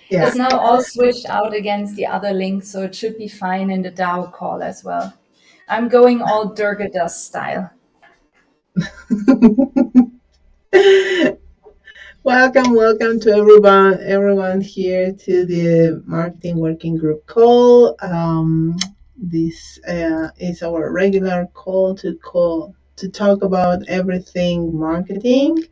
Yeah. It's now all switched out against the other link, so it should be fine in the DAO call as well. I'm going all Durgadas style. Welcome to everyone here to the Marketing Working Group call. This is our regular call to talk about everything marketing.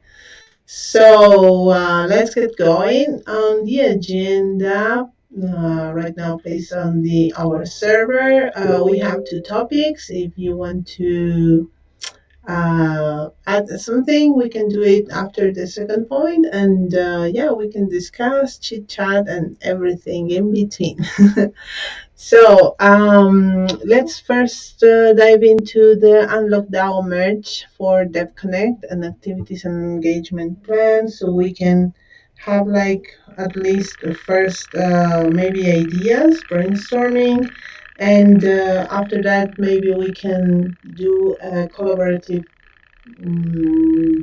So let's get going on the agenda. Right now, placed on our server, we have two topics. If you want to add something, we can do it after the second point, and yeah, we can discuss, chit chat, and everything in between. So let's first dive into the Unlock DAO merge for Dev Connect and activities and engagement plan, so we can have like at least the first maybe ideas, brainstorming, and after that maybe we can do a collaborative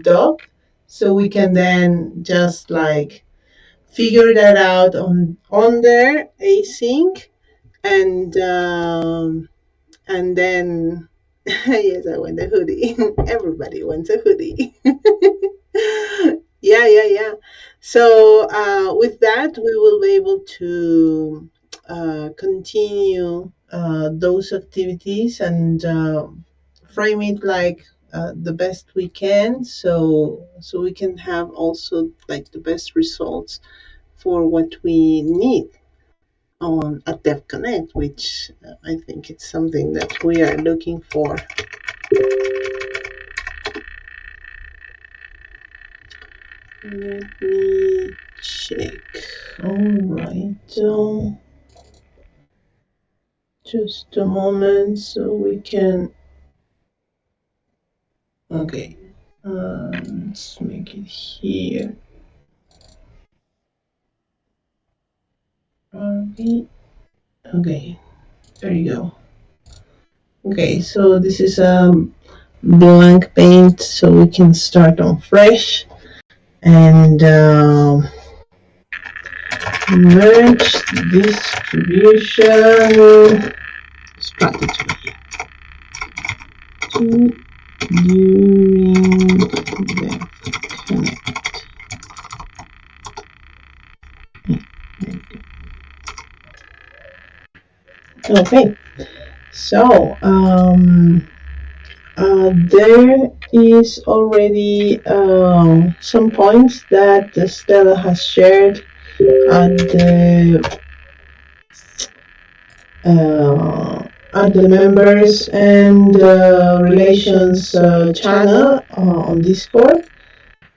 doc, so we can then just like figure that out on there async, and then yes, I want a hoodie. Everybody wants a hoodie. Yeah. So with that, we will be able to continue those activities and frame it like the best we can, so we can have also like the best results for what we need on at Dev Connect, which I think it's something that we are looking for. Let me check. All right. Just a moment so we can. Okay. Let's make it here. Okay. There you go. Okay, so this is a blank paint, so we can start on fresh and merge distribution strategy during the connect. Okay, so there is already some points that Stella has shared at the members and relations channel on Discord.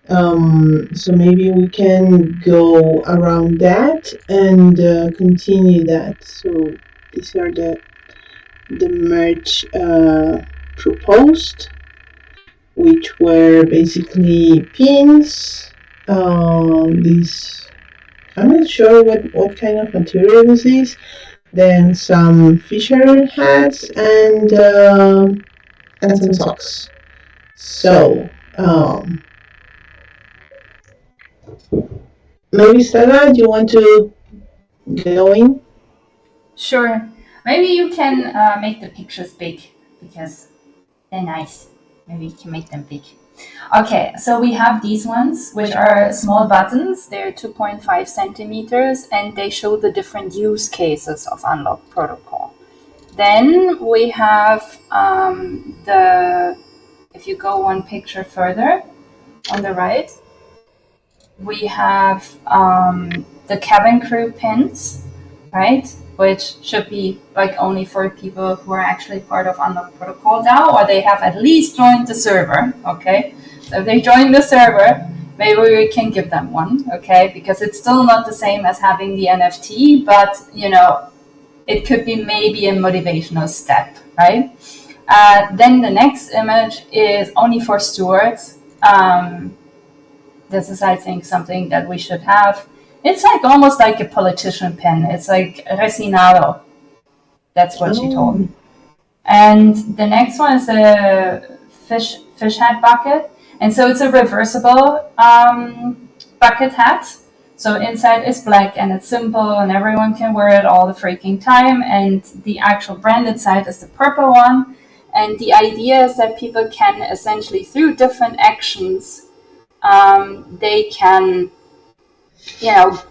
So maybe we can go around that and continue that. So these are the merge proposed, which were basically pins. These, I'm not sure what kind of material this is. Then some fisher hats and some socks. So maybe Stella, do you want to go in? Sure. Maybe you can make the pictures big because they're nice. Maybe you can make them big. Okay, so we have these ones, which are small buttons. They're 2.5 centimeters, and they show the different use cases of Unlock Protocol. Then we have if you go one picture further on the right, we have the cabin crew pins, right? Which should be like only for people who are actually part of Unlock Protocol DAO, or they have at least joined the server, okay? So if they join the server, maybe we can give them one, okay? Because it's still not the same as having the NFT, but it could be maybe a motivational step, right? Then the next image is only for stewards. This is, I think, something that we should have. It's like almost like a politician pen. It's like Resinado. That's what she told me. And the next one is a fish hat bucket. And so it's a reversible bucket hat. So inside is black and it's simple and everyone can wear it all the freaking time. And the actual branded side is the purple one. And the idea is that people can essentially, through different actions, they can,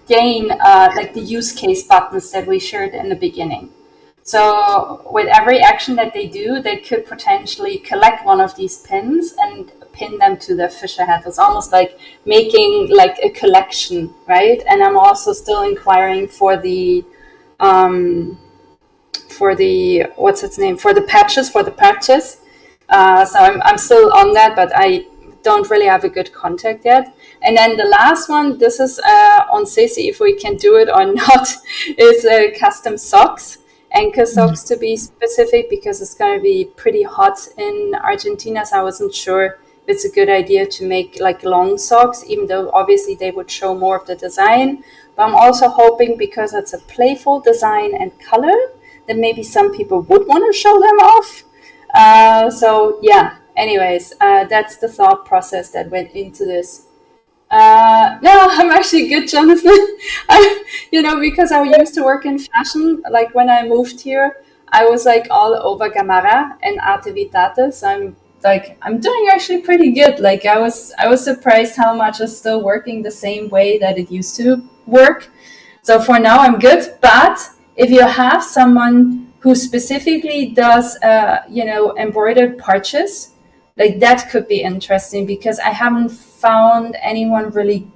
gain like the use case buttons that we shared in the beginning. So with every action that they do, they could potentially collect one of these pins and pin them to their Fisher hat. It's almost like making like a collection, right? And I'm also still inquiring for the what's its name, for the patches. So I'm still on that, but I don't really have a good contact yet. And then the last one, this is on Ceci, if we can do it or not, is custom socks. Anchor socks to be specific, because it's going to be pretty hot in Argentina. So I wasn't sure if it's a good idea to make like long socks, even though obviously they would show more of the design. But I'm also hoping, because it's a playful design and color, that maybe some people would want to show them off. So yeah, anyways, that's the thought process that went into this. No, I'm actually good, Jonathan. Because I used to work in fashion, like when I moved here, I was like all over Gamara and Artivitates. I'm doing actually pretty good. Like I was surprised how much is still working the same way that it used to work. So for now, I'm good. But if you have someone who specifically does, embroidered parches, like that could be interesting, because I haven't found anyone really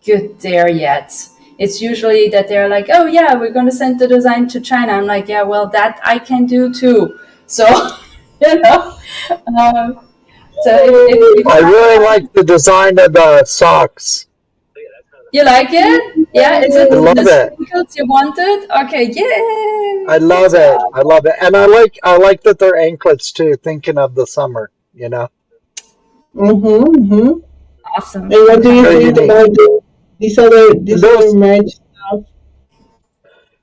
good there yet. It's usually that they're like, oh yeah, we're going to send the design to China. I'm like, yeah, well, that I can do too. So, you know, so if I really like the design of the socks. you like it, yeah, is it I love the it. sprinkles you wanted? Okay, yay! I love it. I love it, and I like that they're anklets too. Thinking of the summer, Awesome. And what do you Very think unique. about this other merch stuff?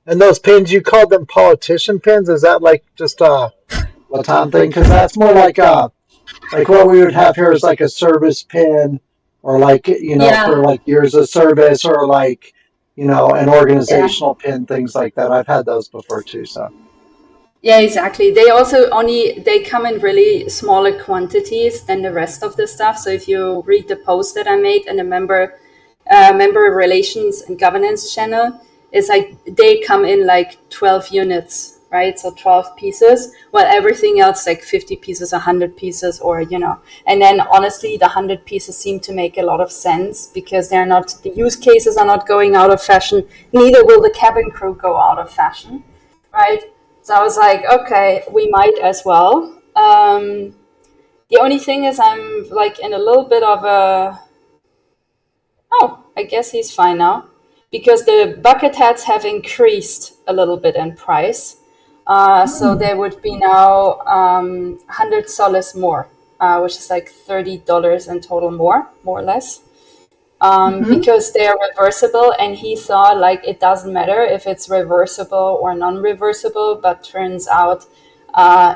And those pins, you called them politician pins. Is that like just a Latam thing? Because that's more like what we would have here is like a service pin, or like Yeah, for like years of service, or like an yeah. organizational pin, things like that. I've had those before too. So Yeah, exactly. They also they come in really smaller quantities than the rest of the stuff. So if you read the post that I made in the member relations and governance channel, it's like they come in like 12 units, right? So 12 pieces, while everything else like 50 pieces, 100 pieces, or And then honestly, the 100 pieces seem to make a lot of sense, because the use cases are not going out of fashion. Neither will the cabin crew go out of fashion, right? So I was like, okay, we might as well. The only thing is, I'm like in a little bit of a. Oh, I guess he's fine now, because the bucket hats have increased a little bit in price. So there would be now 100 soles more, which is like $30 in total more or less. Because they are reversible, and he thought like it doesn't matter if it's reversible or non-reversible, but turns out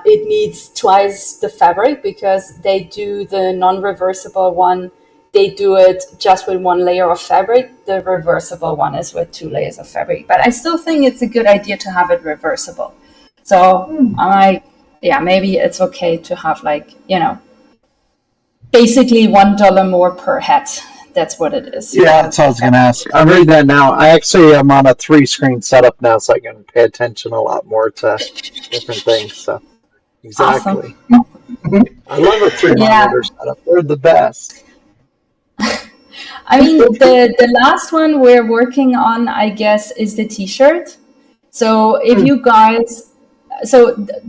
it needs twice the fabric, because they do the non-reversible one, they do it just with one layer of fabric. The reversible one is with 2 layers of fabric. But I still think it's a good idea to have it reversible. So I'm like, yeah, maybe it's okay to have like, basically $1 more per hat. That's what it is. yeah, that's what I was gonna ask. I'm reading that now. I actually am on a 3-screen setup now, so I can pay attention a lot more to different things. So exactly, Awesome. I love a 3-monitor setup. They're the best. I mean, the last one we're working on, I guess, is the T-shirt. So if you guys,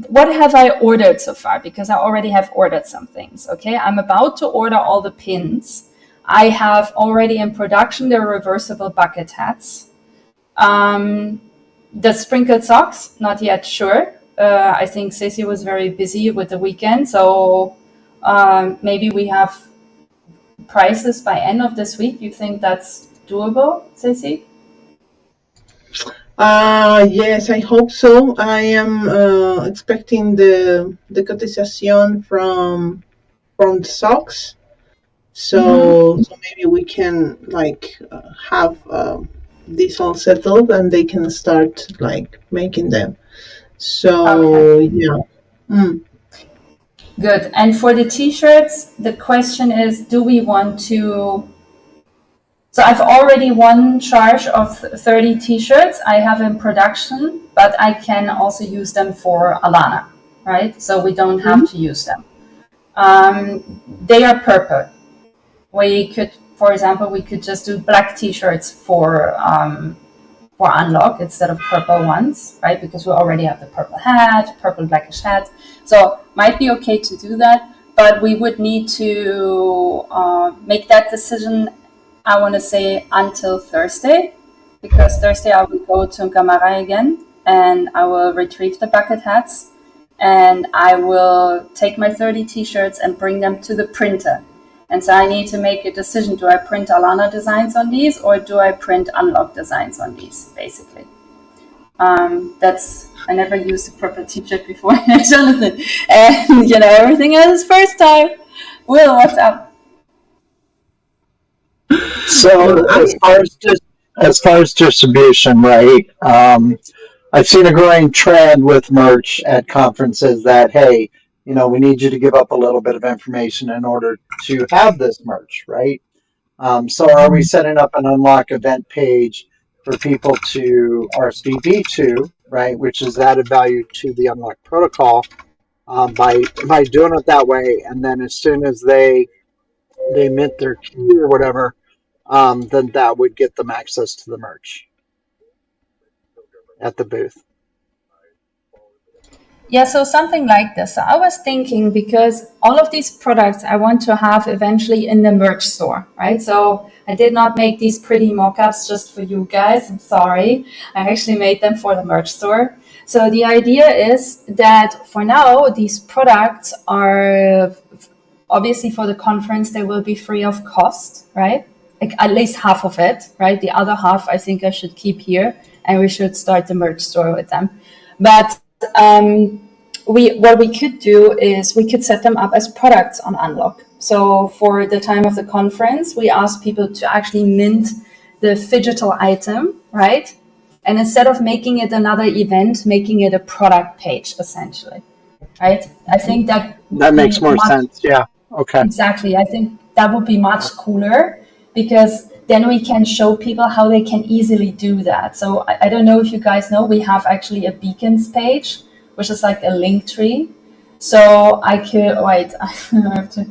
what have I ordered so far? Because I already have ordered some things. Okay, I'm about to order all the pins. I have already in production the reversible bucket hats. The sprinkled socks, not yet sure. I think Ceci was very busy with the weekend, so maybe we have prices by end of this week. You think that's doable, Ceci? Yes, I hope so. I am expecting the cotización from the socks. So maybe we can like have this all settled, and they can start like making them. Okay. So yeah. Good. And for the t-shirts, the question is, do we want to... So I've already one charge of 30 t-shirts I have in production, but I can also use them for Alana, right? So we don't have to use them. They are purple. We could, for example, we could just do black t-shirts for unlock instead of purple ones, right? Because we already have the purple hat, purple blackish hat. So might be okay to do that, but we would need to make that decision, I want to say, until Thursday, because Thursday I will go to Gamara again and I will retrieve the bucket hats and I will take my 30 t-shirts and bring them to the printer. And so I need to make a decision. Do I print Alana designs on these or do I print Unlock designs on these, basically? I never used a purple t-shirt before, Jonathan. And, everything is first time. Will, what's up? So as far as distribution, right? I've seen a growing trend with merch at conferences that, hey, we need you to give up a little bit of information in order to have this merch, right? So are we setting up an unlock event page for people to RSVP to, right? Which is added value to the unlock protocol by doing it that way, and then as soon as they mint their key or whatever, then that would get them access to the merch at the booth. Yeah, so something like this. So I was thinking, because all of these products I want to have eventually in the merch store, right? So I did not make these pretty mock-ups just for you guys. I'm sorry. I actually made them for the merch store. So the idea is that for now, these products are obviously for the conference, they will be free of cost, right? Like at least half of it, right? The other half I think I should keep here and we should start the merch store with them. But what we could do is we could set them up as products on Unlock. So for the time of the conference, we ask people to actually mint the digital item, right? And instead of making it another event, making it a product page, essentially, right? I think that makes more sense. Yeah. Okay. Exactly. I think that would be much cooler, because then we can show people how they can easily do that. So I don't know if you guys know, we have actually a beacons page, which is like a link tree. So I could, wait, I have to,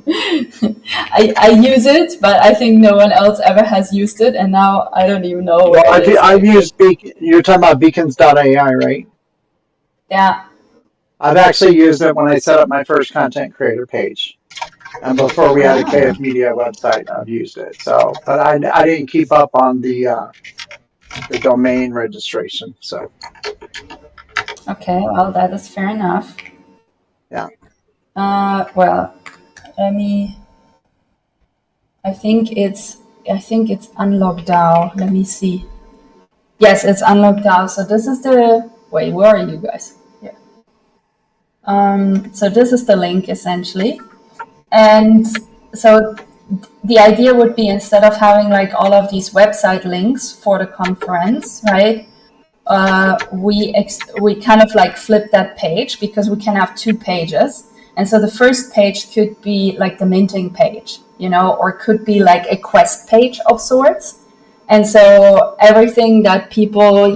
I use it, but I think no one else ever has used it. And now I don't even know. Well, I've used Beacon. You're talking about beacons.ai, right? Yeah. I've actually used it when I set up my first content creator page. And before we had a KF Media website, I've used it. So, but I didn't keep up on the domain registration. So. Okay, well, that is fair enough. Yeah. Well, I think it's Unlock DAO. Let me see. Yes, it's Unlock DAO. So this is the, wait, where are you guys? Yeah. So this is the link essentially. And so the idea would be, instead of having like all of these website links for the conference, right? We kind of like flip that page, because we can have two pages. And so the first page could be like the minting page, or could be like a quest page of sorts. And so everything that people,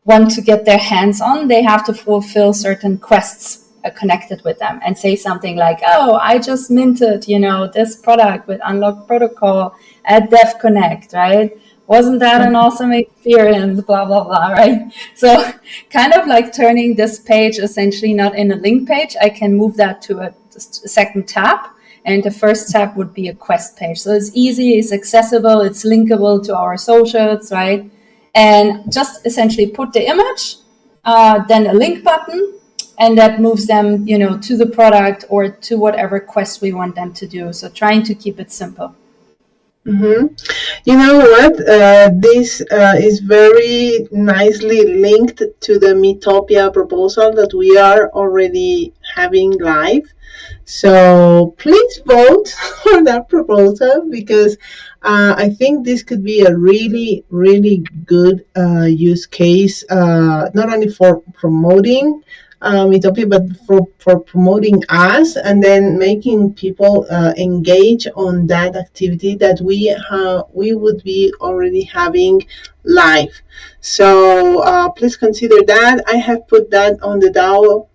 want to get their hands on, they have to fulfill certain quests connected with them, and say something like, oh, I just minted, this product with Unlock Protocol at Dev Connect, right? Wasn't that an awesome experience? Blah, blah, blah, right? So kind of like turning this page essentially not in a link page. I can move that to a second tab. And the first tab would be a quest page. So it's easy, it's accessible, it's linkable to our socials, right? And just essentially put the image, then a link button, and that moves them, to the product or to whatever quest we want them to do. So trying to keep it simple. Mm-hmm. You know what? This is very nicely linked to the Metopia proposal that we are already having live. So please vote for that proposal because I think this could be a really, really good use case, not only for promoting Utopia, but for promoting us and then making people engage on that activity that we would be already having live. So please consider that. I have put that on the DAO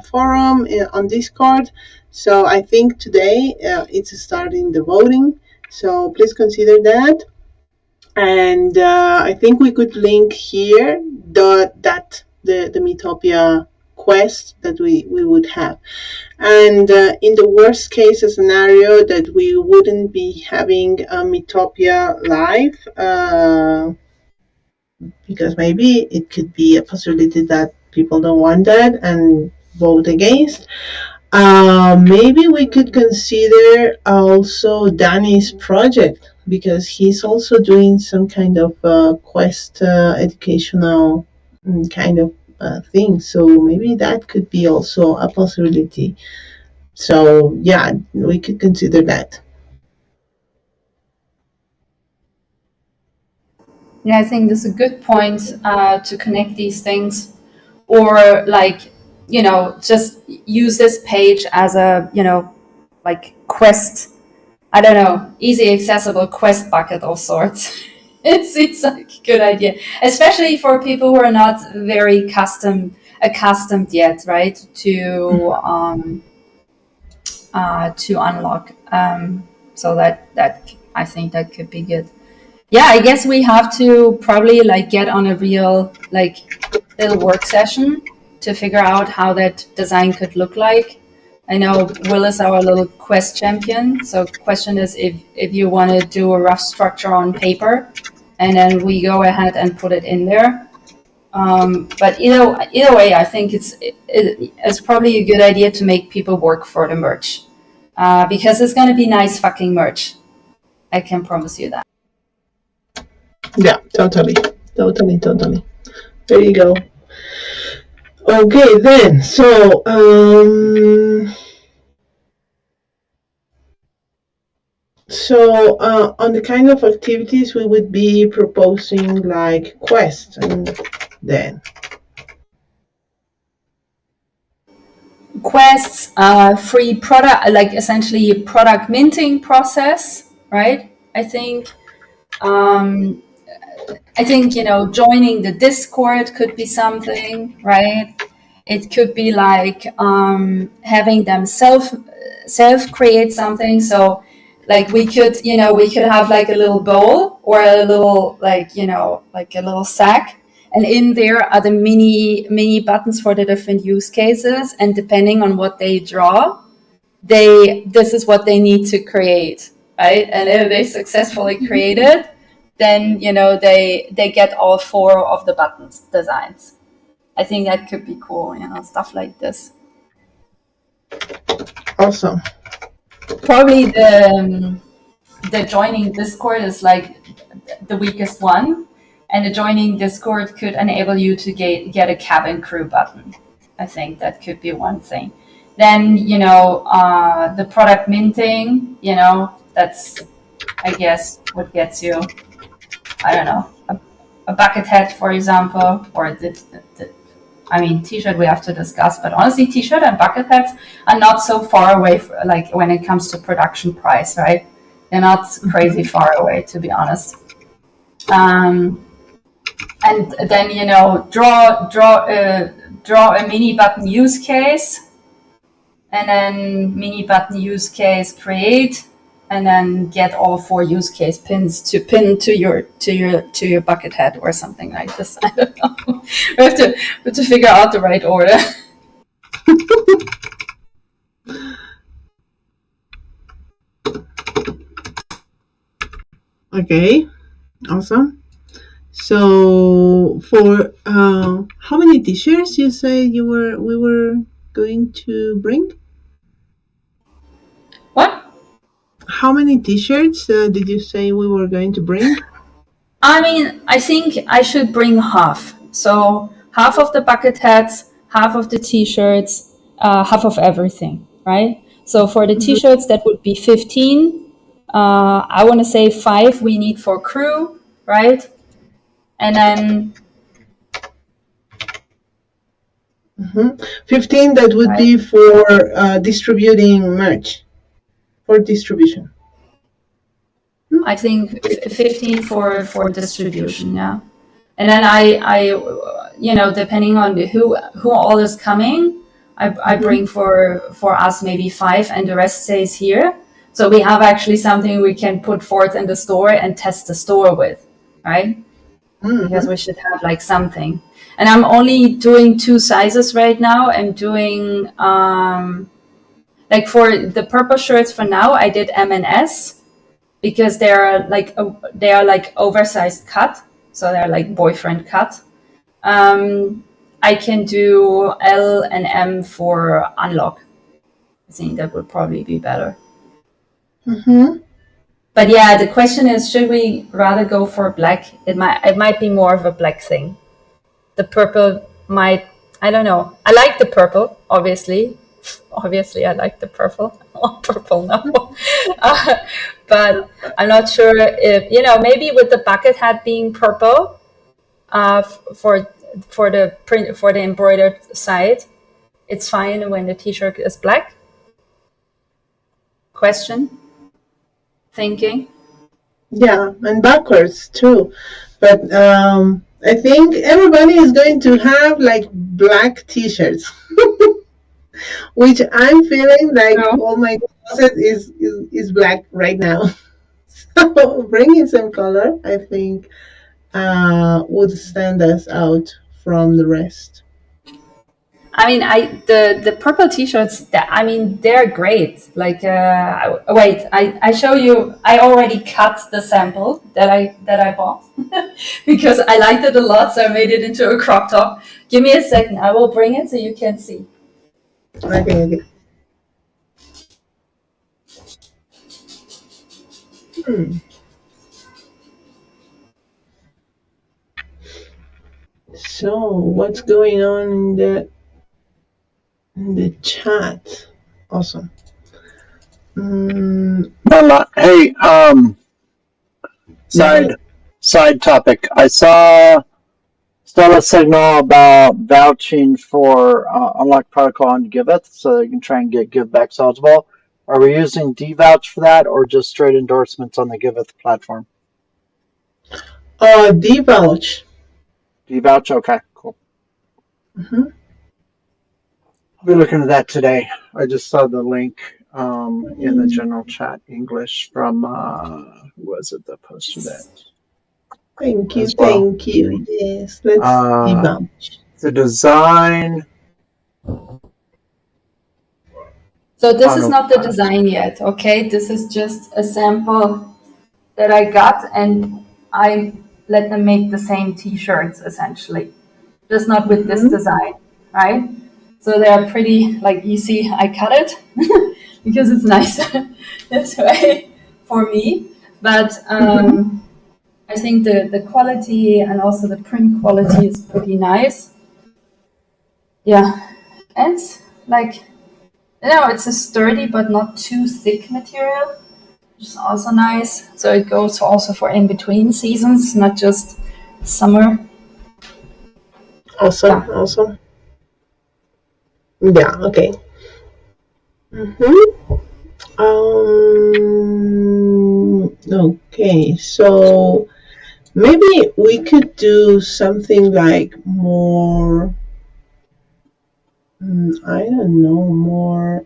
forum on Discord. So I think today it's starting the voting. So please consider that. And I think we could link here the Metopia quest that we would have. And in the worst case scenario that we wouldn't be having a Metopia live, because maybe it could be a possibility that people don't want that and vote against. Maybe we could consider also Danny's project because he's also doing some kind of quest educational kind of thing. So maybe that could be also a possibility. So yeah, we could consider that. Yeah, I think this is a good point to connect these things, or like, just use this page as a, like quest. I don't know, easy accessible quest bucket of sorts. It seems like a good idea, especially for people who are not very accustomed yet, right? To unlock. So that I think that could be good. Yeah, I guess we have to probably like get on a real like little work session to figure out how that design could look like. I know Will is our little quest champion. So question is if you want to do a rough structure on paper and then we go ahead and put it in there. But either way, I think it's probably a good idea to make people work for the merch. Because it's going to be nice fucking merch. I can promise you that. Yeah, totally. There you go. Okay, then. So on the kind of activities we would be proposing like quests and then Quests, free product, like essentially product minting process, right? Um, I think joining the Discord could be something, right? It could be like having them self create something. So like we could have like a little bowl or a little like a little sack, and in there are the mini buttons for the different use cases, and depending on what they draw, this is what they need to create, right? And if they successfully create it, then they get all 4 of the buttons designs. I think that could be cool, stuff like this. awesome. Probably the joining Discord is like the weakest one, and the joining Discord could enable you to get a cabin crew button. I think that could be one thing. Then the product minting, that's I guess what gets you, I don't know, a bucket hat, for example, or t-shirt we have to discuss, but honestly, t-shirt and bucket hats are not so far away, like when it comes to production price, right? They're not crazy far away, to be honest. And then draw a mini button use case, and then mini button use case create, and then get all 4 use case pins to pin to your bucket hat or something like this. I don't know. We have to figure out the right order. Okay, awesome. So for how many t-shirts you say we were going to bring? What? how many T-shirts did you say we were going to bring? I mean, I think I should bring half. So half of the bucket hats, half of the T-shirts, half of everything, right? So for the T-shirts, that would be 15. I want to say 5 we need for crew, right? And then 15, that would Right. be for distributing merch, for distribution. I think 15 for distribution, yeah. And then I depending on who all is coming, I bring for us maybe 5 and the rest stays here. So we have actually something we can put forth in the store and test the store with, right? Because we should have like something. And I'm only doing 2 sizes right now. I'm doing like for the purple shirts for now, I did M and S because they are like oversized cut, so they're like boyfriend cut. I can do L and M for unlock. I think that would probably be better. But yeah, the question is, should we rather go for black? It might be more of a black thing. The purple might, I don't know. I like the purple, obviously. Obviously, I like the purple. Oh, purple, no. But I'm not sure if, maybe with the bucket hat being purple for the print, for the embroidered side, it's fine when the T-shirt is black. Question? Thinking? Yeah, and backwards too. But I think everybody is going to have like black T-shirts, which I'm feeling like all my closet is black right now. So bringing some color, I think, would stand us out from the rest. I mean, the purple T-shirts. They're great. Like, wait, I show you. I already cut the sample that I bought because I liked it a lot, so I made it into a crop top. Give me a second. I will bring it so you can see. Okay. So what's going on in the chat? Awesome. Hey, side topic. I saw Stella signal about vouching for Unlock Protocol on Giveth, so you can try and get givebacks eligible. Are we using DVouch for that, or just straight endorsements on the Giveth platform? DVouch. DVouch, okay, cool. I'll be looking at that today. I just saw the link in the general chat English from who was it that posted it? Thank you. Yes, let's DVouch. The design. So this is not the design yet, okay? This is just a sample that I got, and I let them make the same T-shirts essentially, just not with this design, right? So they are pretty like easy. I cut it because it's nicer this way for me. But I think the quality and also the print quality is pretty nice. Yeah, and it's like, it's a sturdy but not too thick material, which is also nice. So it goes also for in between seasons, not just summer. Awesome. Yeah, okay. Okay, so maybe we could do something like more, I don't know, more,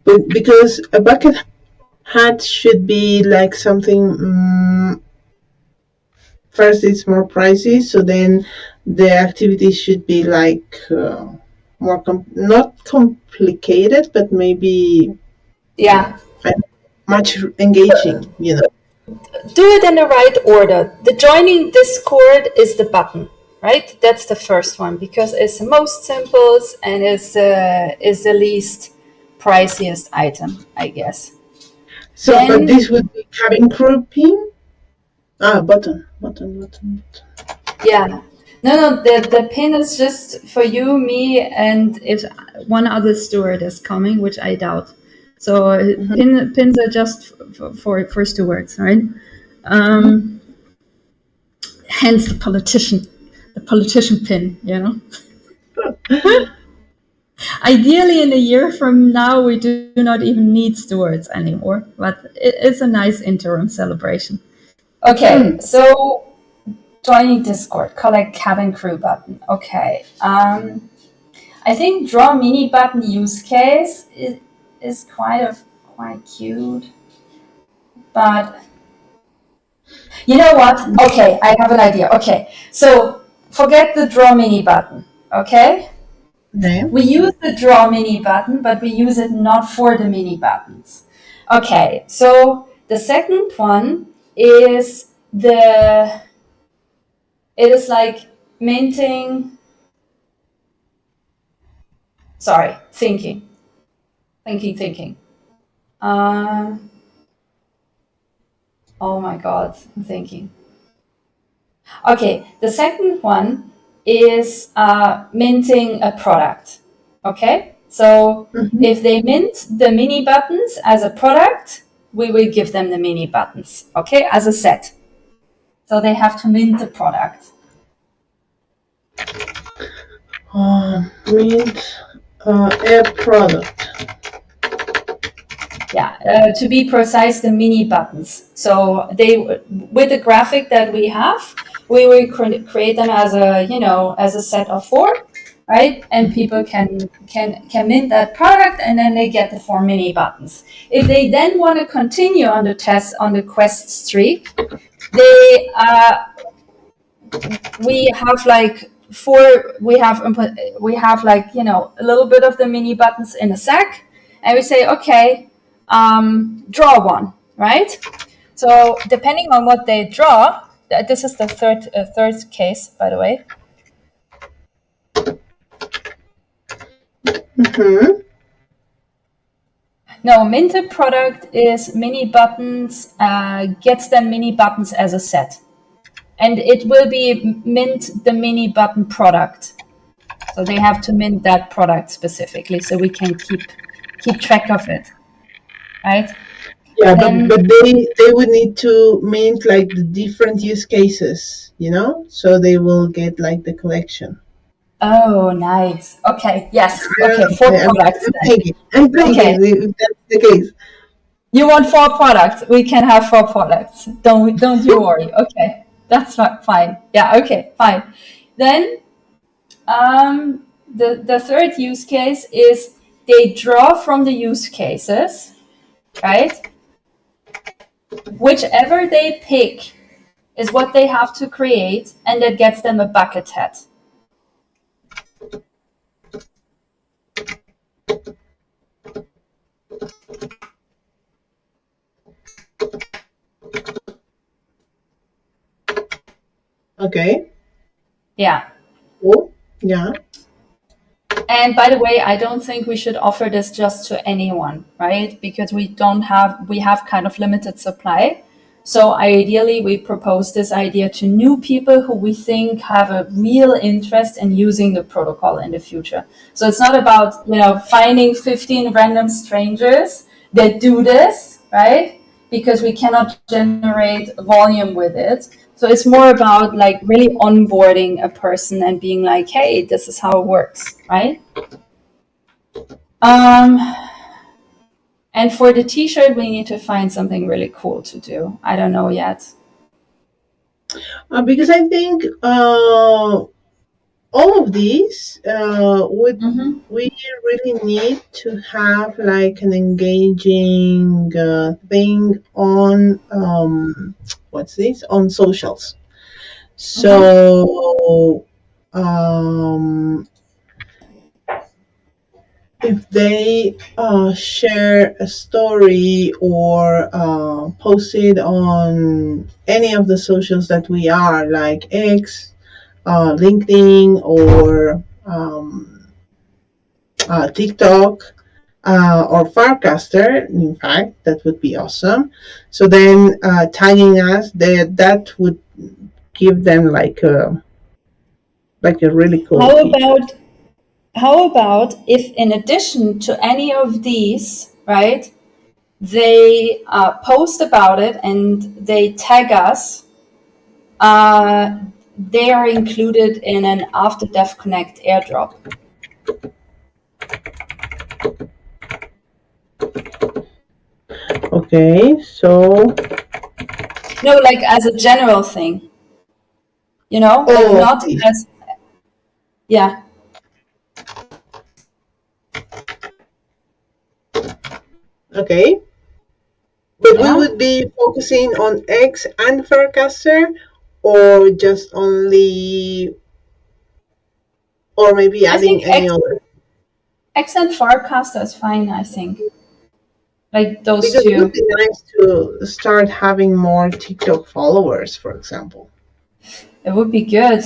but because a bucket hat should be like something, first it's more pricey, so then the activity should be like more, not complicated, but maybe much engaging, Do it in the right order. The joining Discord is the button, right? That's the first one because it's the most simple and is the least priciest item, I guess. So, but Then, this would be cabin crew pin. Button. yeah. No, the pin is just for you, me, and if one other steward is coming, which I doubt. So pins are just for stewards, right? Hence the politician pin, you know. Ideally, in a year from now, we do not even need stewards anymore, but it's a nice interim celebration. Okay, so joining Discord, collect cabin crew button. Okay. I think draw mini button use case is quite cute, but you know what? Okay, I have an idea. Okay, so forget the draw mini button. Okay, we use the draw mini button, but we use it not for the mini buttons. Okay, so the second one is it is like minting. Sorry, thinking. Oh my God, I'm thinking. Okay, the second one is minting a product. Okay, so if they mint the mini buttons as a product, we will give them the mini buttons, okay, as a set. So they have to mint the product. Mint a product. Yeah, to be precise, the mini buttons. So they, with the graphic that we have, we will create them as a set of 4, right? And people can mint that product, and then they get the 4 mini buttons. If they then want to continue on the quest streak, they we have like 4. We have like a little bit of the mini buttons in a sack, and we say okay. Draw one, right? So depending on what they draw, this is the third case, by the way. No, minted product is mini buttons, gets them mini buttons as a set. And it will be mint the mini button product. So they have to mint that product specifically so we can keep track of it. Right? Yeah, but they would need to mint like the different use cases, so they will get like the collection. Oh, nice. Okay, yes. Okay, 4 products. I'm thinking if that's the case. You want 4 products? We can have 4 products. Don't you worry. Okay, that's fine. Yeah. Okay, fine. Then, the third use case is they draw from the use cases, right? Whichever they pick is what they have to create, and that gets them a bucket hat. Okay. Yeah. Cool. Yeah. And by the way, I don't think we should offer this just to anyone, right? Because we have kind of limited supply. So ideally, we propose this idea to new people who we think have a real interest in using the protocol in the future. So it's not about, finding 15 random strangers that do this, right? Because we cannot generate volume with it. So it's more about like really onboarding a person and being like, hey, this is how it works, right? And for the t-shirt, we need to find something really cool to do. I don't know yet. Because I think all of these we really need to have like an engaging thing on on socials. So if they share a story or post it on any of the socials that we are, like X, LinkedIn, or TikTok, or Farcaster. In fact, that would be awesome. So then tagging us, that would give them like a really cool How feature. about if in addition to any of these, right, they post about it and they tag us, they are included in an After Dev Connect airdrop. Okay, so No, like as a general thing, like not okay. as, yeah. Okay. But we Yeah. would be focusing on X and Farcaster, or just only, or maybe I think adding any other. X and Farcaster is fine, I think. Like those Because it would two. be nice to start having more TikTok followers, for example. It would be good.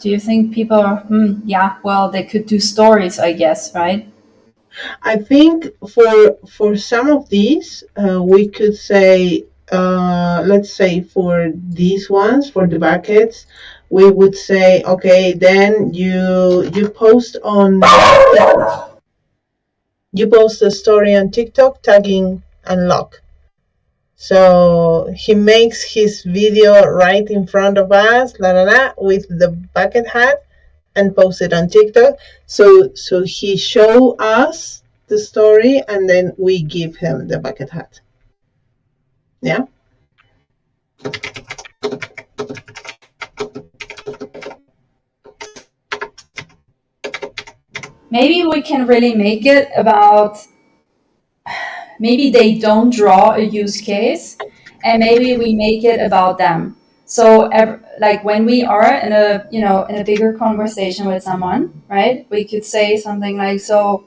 Do you think people are, yeah, well, they could do stories, I guess, right? I think for some of these, we could say, let's say for these ones, for the buckets, we would say, okay, then you post on you post a story on TikTok tagging Unlock. So he makes his video right in front of us, la la la, with the bucket hat, and post it on TikTok. So he show us the story, and then we give him the bucket hat. Yeah. Maybe we can really make it about, maybe they don't draw a use case, and maybe we make it about them. So like when we are in a bigger conversation with someone, right, we could say something like, so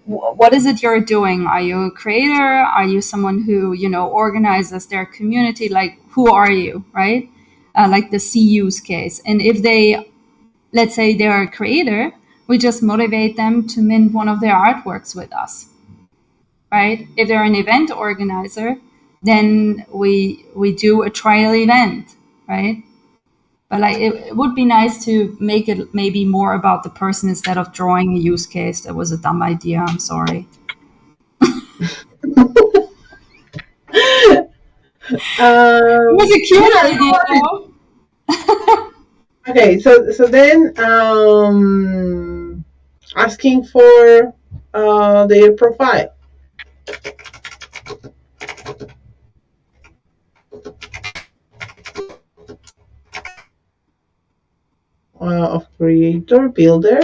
what is it you're doing? Are you a creator? Are you someone who organizes their community? Like, who are you, right? Like the C use case. And if they, let's say they're a creator, we just motivate them to mint one of their artworks with us, right? If they're an event organizer, then we do a trial event, right? But like it would be nice to make it maybe more about the person instead of drawing a use case. That was a dumb idea. I'm sorry. It was a cute idea, though. Okay, so then asking for their profile. Of creator builder.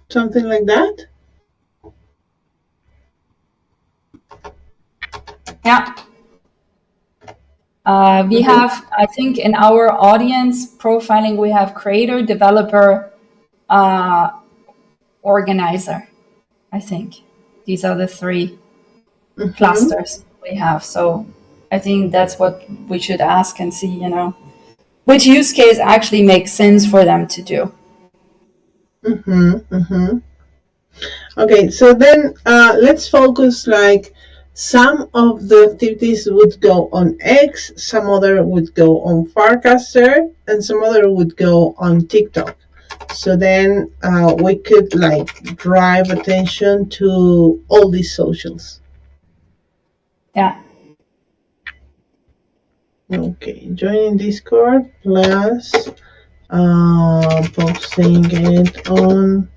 Something like that. Yeah. We have, I think, in our audience profiling, we have creator, developer, organizer. I think these are the three clusters we have. So I think that's what we should ask and see, which use case actually makes sense for them to do. Okay, so then let's focus like some of the activities would go on X, some other would go on Farcaster, and some other would go on TikTok. So then we could like drive attention to all these socials. Yeah. Okay, joining Discord plus posting it on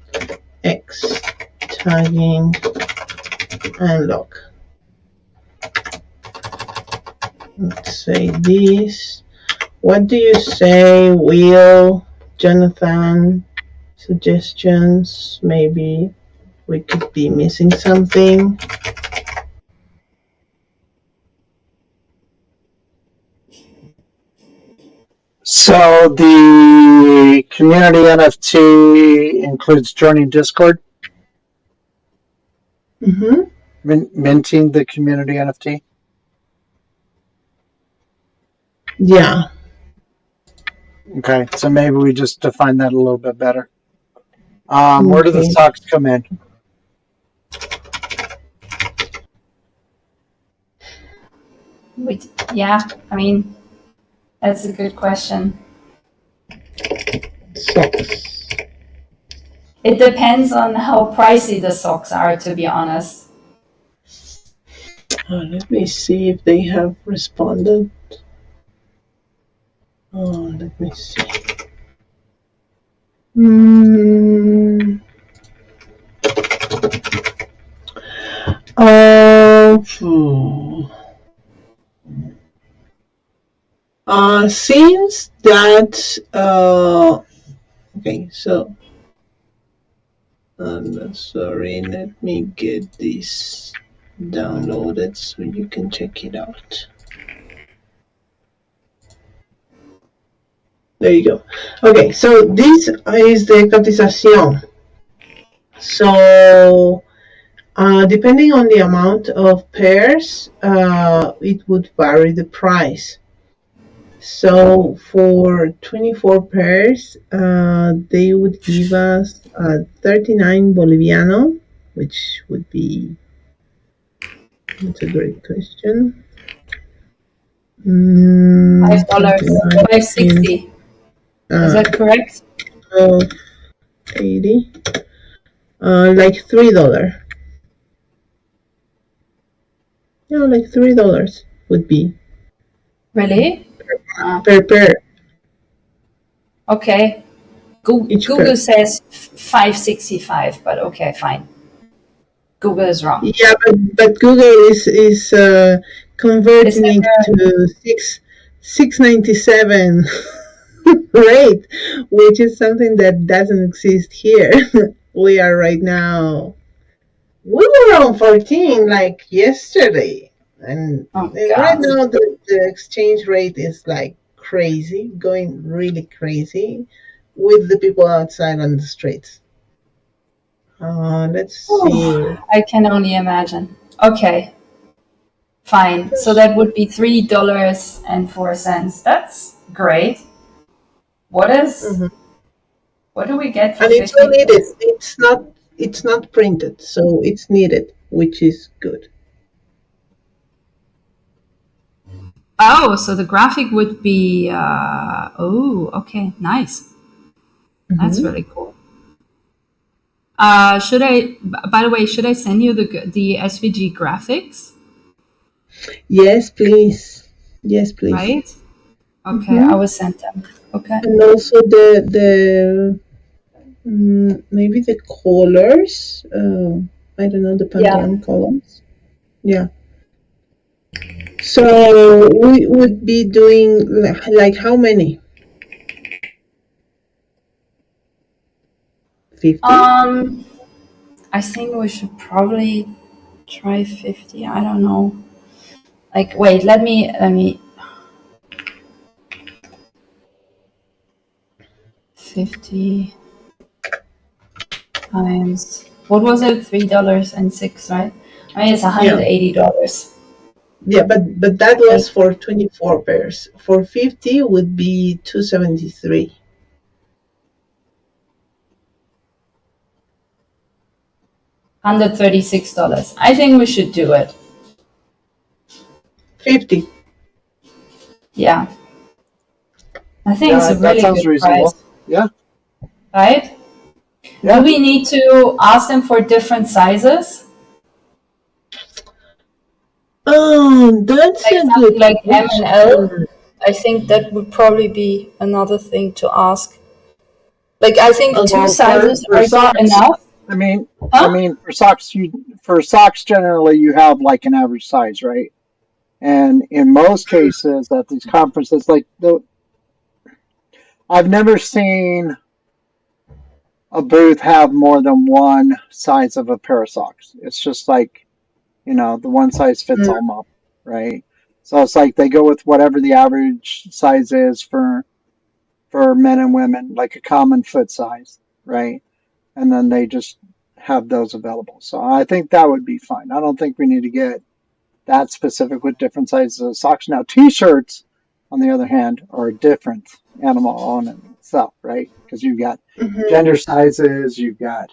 X, tagging Unlock. Let's say this. What do you say, Will, Jonathan? Suggestions? Maybe we could be missing something. So the community NFT includes joining Discord, minting the community NFT. Yeah. Okay, so maybe we just define that a little bit better. Where do the Okay. socks come in? Yeah, I mean, that's a good question. Socks. It depends on how pricey the socks are, to be honest. Let me see if they have responded. Let me see. Hmm. Phew. Seems that okay, so sorry, let me get this downloaded so you can check it out. There you go. Okay, so this is the cotización. So depending on the amount of pairs, it would vary the price. So for 24 pairs, they would give us 39 Boliviano, which would be, that's a great question. $5, 5.60. Is that correct? 80, like $3. Yeah, like $3 would be Really? per pair. Okay. Each Google pair. says 5.65, but okay, fine. Google is wrong. Yeah, but Google is converting it to 697 rate, which is something that doesn't exist here. We are right now. We were on 14 like yesterday, and right now the exchange rate is like crazy, going really crazy with the people outside on the streets. Let's see. I can only imagine. Okay. Fine. So that would be $3.04. That's great. What do we get for And it's 50 needed. cents? It's not printed, so it's needed, which is good. Oh, so the graphic would be okay, nice. That's really cool. Should I, by the way, should I send you the SVG graphics? Yes, please. Yes, please. Right? Okay, I will send them. Okay. And also the maybe the colors. I don't know the Pantone colors. Yeah. So we would be doing like how many? 50? I think we should probably try 50. I don't know. Like, wait, let me 50 times, what was it? $3.06, right? I mean, it's $180. Yeah, but that was for 24 pairs. For 50 would be 273. $136. I think we should do it. 50. Yeah. I think it's a that really sounds good reasonable. price. Yeah. Right? Yeah. Do we need to ask them for different sizes? That's like a good like M and L. question. I think that would probably be another thing to ask. Like, I think two sizes for are socks, enough. I mean for socks generally you have like an average size, right? And in most cases at these conferences, like I've never seen a booth have more than one size of a pair of socks. It's just like, the one size fits all model, right? So it's like they go with whatever the average size is for men and women, like a common foot size, right? And then they just have those available. So I think that would be fine. I don't think we need to get that specific with different sizes of socks. Now, t-shirts, on the other hand, are a different animal on itself, right? Because you've got Mm-hmm. gender sizes, you've got,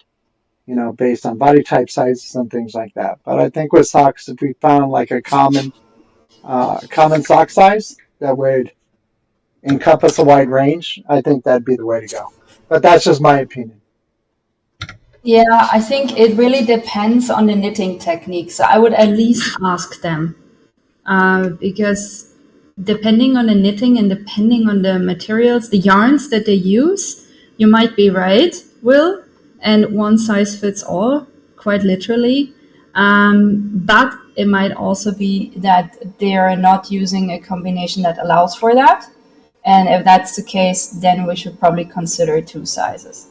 based on body type sizes and things like that. But I think with socks, if we found like a common sock size that would encompass a wide range, I think that'd be the way to go. But that's just my opinion. Yeah, I think it really depends on the knitting technique. So I would at least ask them, because depending on the knitting and depending on the materials, the yarns that they use, you might be right, Will, and one size fits all, quite literally. But it might also be that they are not using a combination that allows for that. And if that's the case, then we should probably consider two sizes.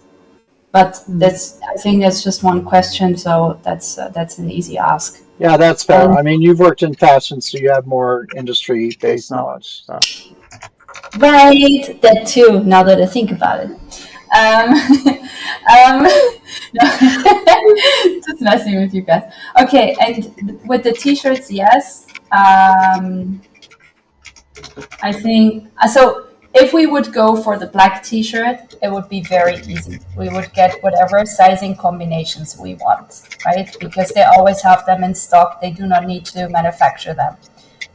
But I think that's just one question, so that's an easy ask. Yeah, that's fair. And I mean, you've worked in fashion, so you have more industry-based knowledge. So. right, that too. Now that I think about it, um, just messing with you guys. Okay, and with the t-shirts, yes. I think so. If we would go for the black t-shirt, it would be very easy. We would get whatever sizing combinations we want, right? Because they always have them in stock. They do not need to manufacture them.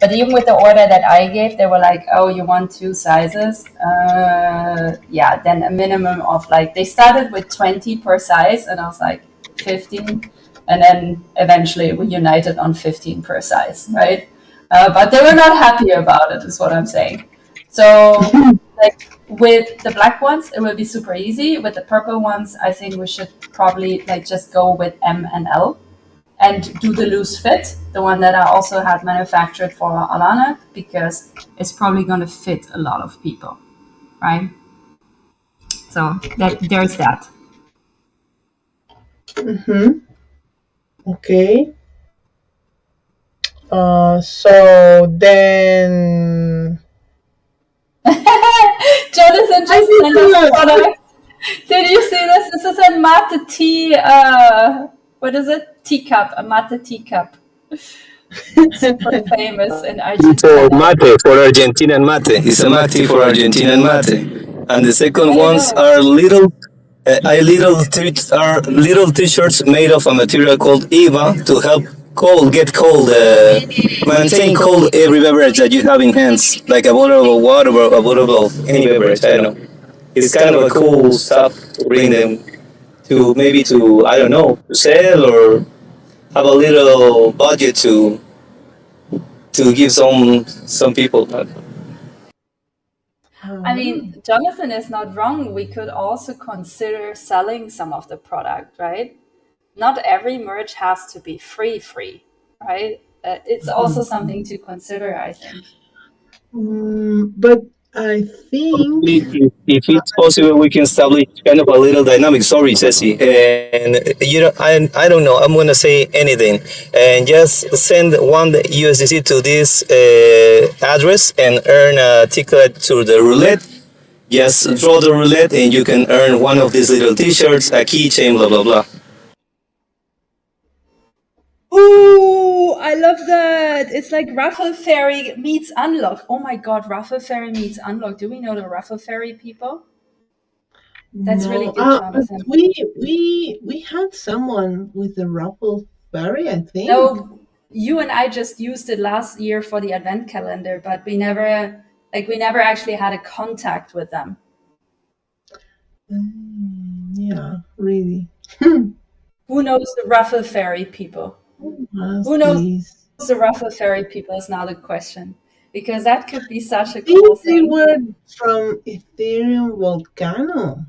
But even with the order that I gave, they were like, "Oh, you want two sizes? Yeah." Then a minimum of they started with 20 per size, and I was like 15, and then eventually we united on 15 per size, right? But they were not happy about it, is what I'm saying. So, with the black ones, it will be super easy. With the purple ones, I think we should probably just go with M and L and do the loose fit, the one that I also had manufactured for Alana, because it's probably going to fit a lot of people, right? So there's that. Mm-hmm. Okay. So then. Jonathan just sent us product. Did you see this? This is a mate tea. What is it? Teacup. A mate teacup. Super famous in For Argentina. mate, for Argentinian mate. It's a mate for Argentinian mate. And the second There you ones go. are little t-shirts made of a material called EVA to help get cold, maintain cold every beverage that you have in hands, like a bottle of water or a bottle of any beverage. I don't know. It's kind of a cool stuff to bring them to maybe to I don't know to sell or have a little budget to give some people. I mean, Jonathan is not wrong. We could also consider selling some of the product, right? Not every merch has to be free, right? It's also something to consider, I think. But I think. If it's possible, we can establish kind of a little dynamic. Sorry, Ceci, and I don't know. I'm gonna say anything, and just send one USDC to this address and earn a ticket to the roulette. Just draw the roulette, and you can earn one of these little T-shirts, a keychain, blah blah blah. Ooh, I love that. It's like Raffle Fairy meets Unlock. Oh my god, Raffle Fairy meets Unlock. Do we know the Raffle Fairy people? That's really No. good, But Jonathan. we had someone with the ruffle fairy, I think. No, you and I just used it last year for the advent calendar, but we never actually had a contact with them. Yeah, really. Who knows the Raffle Fairy people? Who knows Please. the Raffle Fairy people is now the question. Because that could be such a I think cool they thing. were from Ethereum Volcano,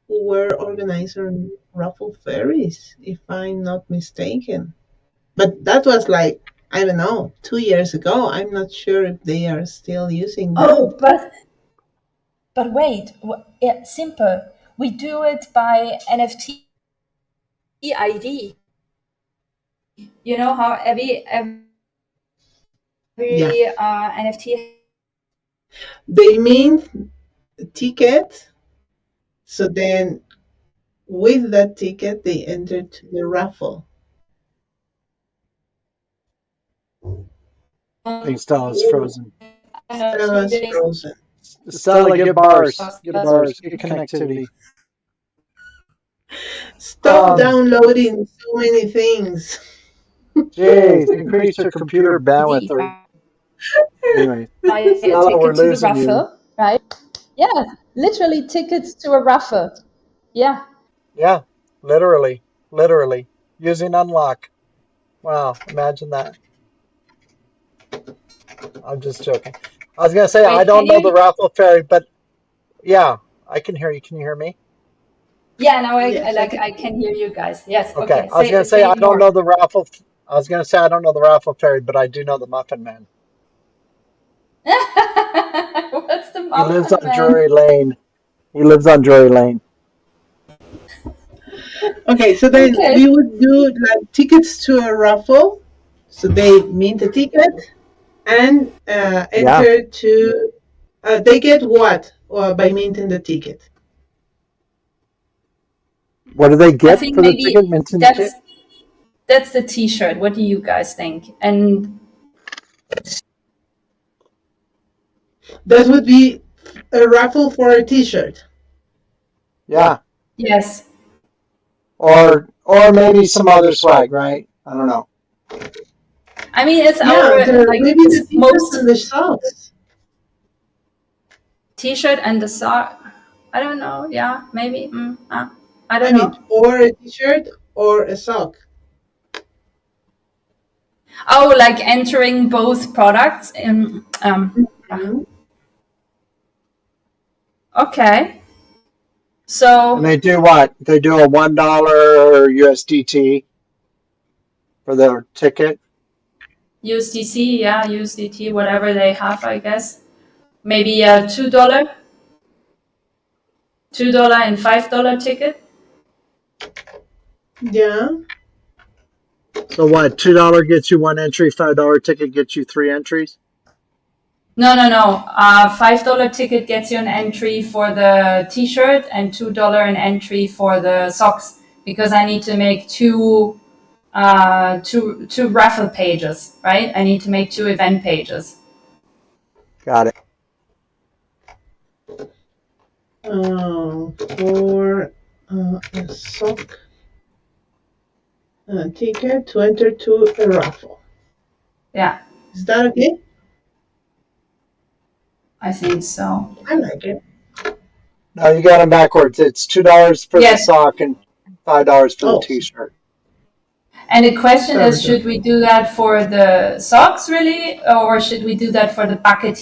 who were organizing ruffle fairies, if I'm not mistaken. But that was I don't know, 2 years ago. I'm not sure if they are still using that. Oh, but wait, yeah, simple. We do it by NFT ID. You know how every Yeah. NFT. They mean ticket. So then with that ticket, they enter to the raffle. I think Stella's frozen. Stella's frozen. Stella, get bars. Get bars. Get connectivity. Stop downloading so many things. Jeez, increase your computer bandwidth. Anyway, Buy a Stella, we're ticket to the losing you. raffle, right? Yeah, literally tickets to a raffle. Yeah. Yeah, literally, using unlock. Wow, imagine that. I'm just joking. I was gonna say I Wait, don't know can the you? raffle fairy, but yeah, I can hear you. Can you hear me? Yeah, now Yes, I I can hear you guys. Yes. Okay, Okay. I was gonna say Say I it don't more. know the raffle. I was gonna say I don't know the raffle fairy, but I do know the Muffin Man. What's the He lives Muffin on Man? Drury Lane. He lives on Drury Lane. Okay, so then Okay. we would do like tickets to a raffle. So they mint a ticket and Yeah. enter to. They get what by minting the ticket? What do they I get think for the maybe ticket? Minting the ticket? that's the T-shirt. What do you guys think? And That would be a raffle for a T-shirt. Yeah. yes, Or maybe some other swag, right? I don't know. I mean it's Yeah, our maybe the it's T-shirts most and the socks. T-shirt and the sock. I don't know. Yeah, maybe. I I don't mean, know. or a T-shirt or a sock. Oh, like entering both products in. Mhm. Okay. And So they do what? They do a $1 USDT for their ticket. USDC, yeah, USDT, whatever they have, I guess. Maybe a $2 and $5 ticket. Yeah. So what? $2 gets you one entry, $5 ticket gets you 3 entries? No. $5 ticket gets you an entry for the T-shirt and $2 an entry for the socks because I need to make two raffle pages, right? I need to make 2 event pages. Got it. For a sock ticket to enter to a raffle. Yeah, Is that okay? I think so. I like it. No, you got them backwards. It's $2 for the Yes. sock and $5 for the Oh. T-shirt. And the question is, Sorry. should we do that for the socks really, or should we do that for the bucket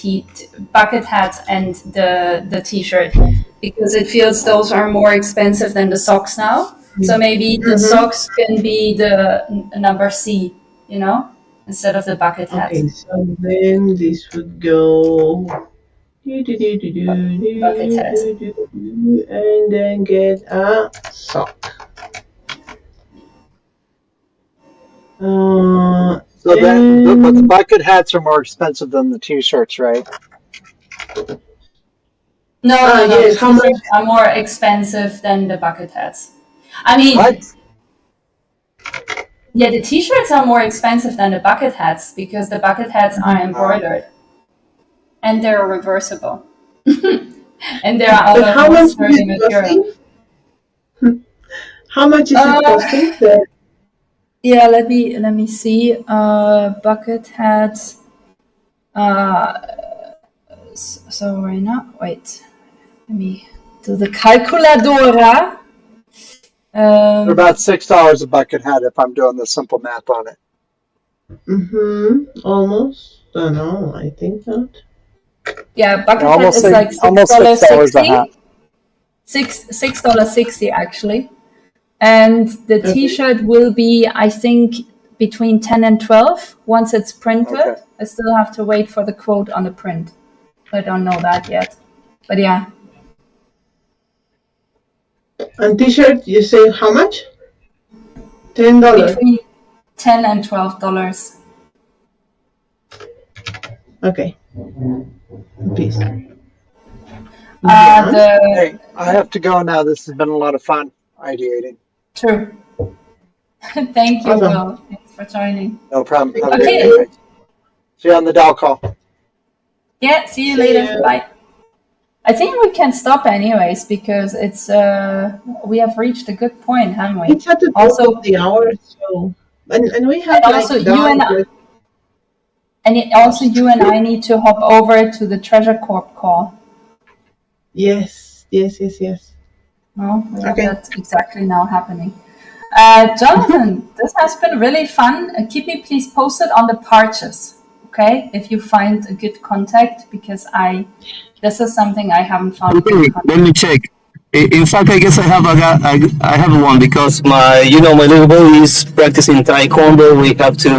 hat and the T-shirt? Because it feels those are more expensive than the socks now. So maybe the socks can be the number C, instead of the bucket hat. Okay, so then this would go. Bucket hat. And then get a sock. So then, but the bucket hats are more expensive than the T-shirts, right? No, yes, the how much? T-shirts are more expensive than the bucket hats. I mean, What? yeah, the T-shirts are more expensive than the bucket hats because the bucket hats are embroidered and they're reversible. And they're out But of how more much sturdy is it material. costing? How much is it costing? Yeah, let me see. Bucket hats. So right now, wait. Let me do the calculadora. They're about $6 a bucket hat if I'm doing the simple math on it. Almost. I don't know. I think not. Yeah, bucket hat Almost is like almost $6 a hat. $6.60 actually. And the T-shirt will be, I think, between 10 and 12 once it's printed. Okay. I still have to wait for the quote on the print. I don't know that yet. But yeah. And T-shirt, you say how much? $10. Between $10 and $12. Okay. Peace. Hey, I have to go now. This has been a lot of fun ideating. True. Thank you, Awesome. Will. Thanks for joining. No problem. Have a Okay. great day, guys. See you on the DAO call. Yeah, see you See later. you. Bye. I think we can stop anyways because it's we have reached a good point, haven't we? It's at the top Also, of the hour, so and we have and like also done. you and I need to hop over to the Treasure Corp call. Yes. Well, we have Okay. that exactly now happening. Jonathan, this has been really fun. Keep me please posted on the parches, okay? If you find a good contact, because this is something I haven't found. Okay, let me check. In fact, I guess I have I have one because my little boy is practicing taekwondo. We have to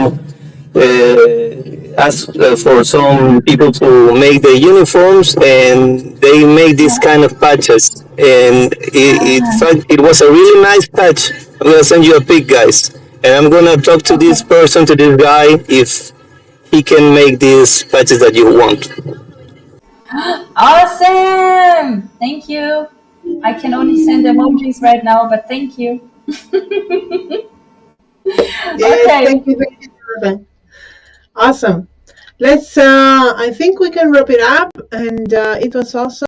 ask for some people to make the uniforms, and they make these kind of patches. And it was a really nice patch. I'm gonna send you a pic, guys, and I'm gonna talk to this person, to this guy, if he can make these patches that you want. Awesome! Thank you. I can only send emojis right now, but thank you. Yes, Okay. thank you, Jonathan. Awesome. Let's. I think we can wrap it up, and it was awesome.